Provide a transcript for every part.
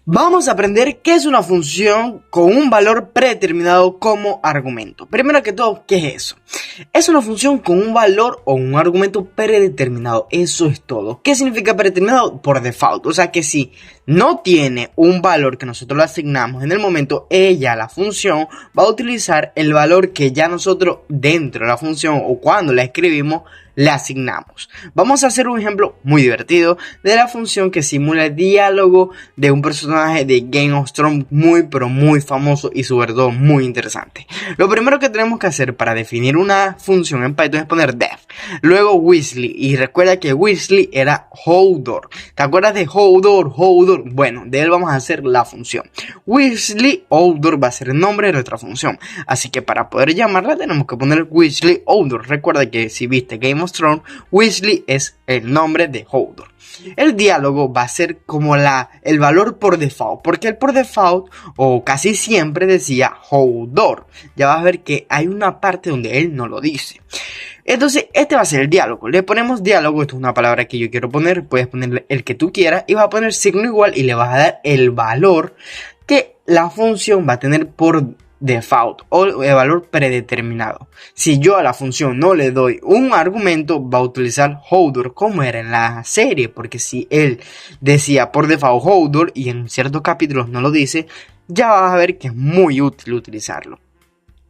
Vamos a aprender qué es una función con un valor predeterminado como argumento. Primero que todo, ¿qué es eso? Es una función con un valor o un argumento predeterminado. Eso es todo. ¿Qué significa predeterminado? Por default. O sea que si no tiene un valor que nosotros le asignamos en el momento, la función, va a utilizar el valor que ya nosotros dentro de la función o cuando la escribimos, le asignamos. Vamos a hacer un ejemplo muy divertido de la función que simula el diálogo de un personaje de Game of Thrones muy pero muy famoso y sobre todo muy interesante. Lo primero que tenemos que hacer para definir una función en Python es poner def, luego Weasley, y recuerda que Weasley era Hodor. ¿Te acuerdas de Hodor? Bueno, de él vamos a hacer la función. Weasley Hodor va a ser el nombre de nuestra función, así que para poder llamarla tenemos que poner Weasley Hodor. Recuerda que si viste Game of Thrones, Weasley es el nombre de Hodor. El diálogo va a ser como el valor por default, porque el por default o casi siempre decía Hodor. Ya vas a ver que hay una parte donde él no lo dice. Entonces este va a ser el diálogo. Le ponemos diálogo, esto es una palabra que yo quiero poner, puedes ponerle el que tú quieras y vas a poner signo igual y le vas a dar el valor que la función va a tener por default o el valor predeterminado. Si yo a la función no le doy un argumento, va a utilizar Hodor como era en la serie, porque si él decía por default Hodor y en ciertos capítulos no lo dice, ya vas a ver que es muy útil utilizarlo.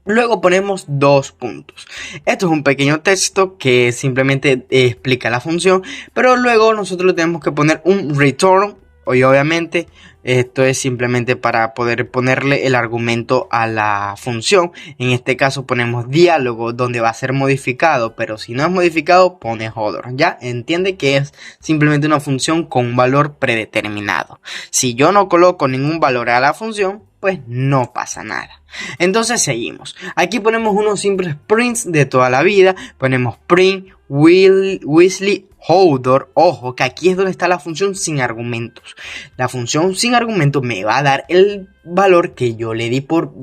Luego ponemos dos puntos. Esto es un pequeño texto que simplemente explica la función, pero luego nosotros tenemos que poner un return. Y obviamente esto es simplemente para poder ponerle el argumento a la función. En este caso ponemos diálogo, donde va a ser modificado, pero si no es modificado pone Hodor. Ya entiende que es simplemente una función con un valor predeterminado. Si yo no coloco ningún valor a la función, pues no pasa nada. Entonces seguimos. Aquí ponemos unos simples prints de toda la vida. Ponemos print Weasley Hodor. Ojo que aquí es donde está la función sin argumentos. La función sin argumentos me va a dar el valor que yo le di por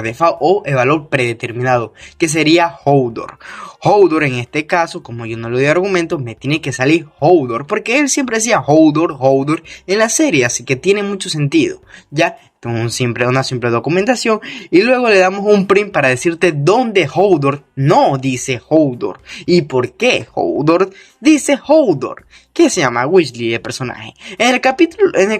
default o el valor predeterminado, que sería Hodor. Hodor en este caso, como yo no le doy argumentos, me tiene que salir Hodor, porque él siempre decía Hodor en la serie, así que tiene mucho sentido. Ya, una simple documentación y luego le damos un print para decirte dónde Hodor no dice Hodor y por qué Hodor dice Hodor, que se llama Weasley el personaje. En el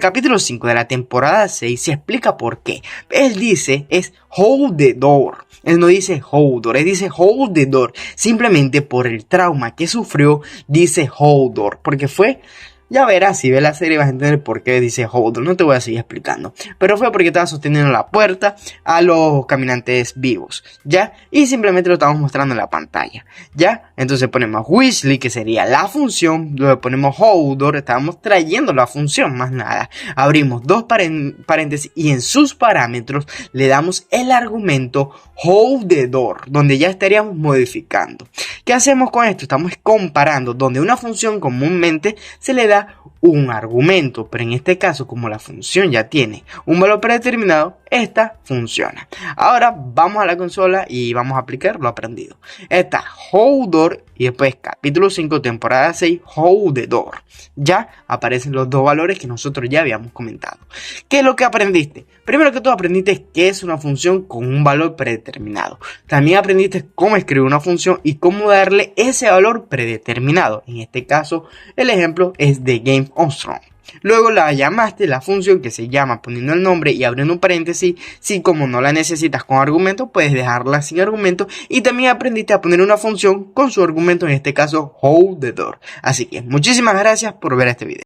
capítulo 5 de la temporada 6 se explica por qué. Él dice es Hodor. Él no dice Hodor, él dice Hodor. Simplemente por el trauma que sufrió dice Hodor, porque fue... Ya verás, si ves la serie vas a entender por qué dice Hodor, no te voy a seguir explicando. Pero fue porque estaba sosteniendo la puerta a los caminantes vivos, ¿ya? Y simplemente lo estamos mostrando en la pantalla, ¿ya? Entonces ponemos Weasley, que sería la función, luego ponemos Hodor, estábamos trayendo la función, más nada. Abrimos dos paréntesis y en sus parámetros le damos el argumento Hodor, donde ya estaríamos modificando. ¿Qué hacemos con esto? Estamos comparando donde una función comúnmente se le da un argumento, pero en este caso como la función ya tiene un valor predeterminado, esta funciona. Ahora vamos a la consola y vamos a aplicar lo aprendido. Está Hodor y después capítulo 5 temporada 6 Hodor. Ya aparecen los dos valores que nosotros ya habíamos comentado. ¿Qué es lo que aprendiste? Primero que todo aprendiste qué es una función con un valor predeterminado. También aprendiste cómo escribir una función y cómo darle ese valor predeterminado. En este caso el ejemplo es de Game of Thrones. Luego la llamaste la función que se llama poniendo el nombre y abriendo un paréntesis. Si como no la necesitas con argumento, puedes dejarla sin argumento. Y también aprendiste a poner una función con su argumento, en este caso Hodor. Así que muchísimas gracias por ver este video.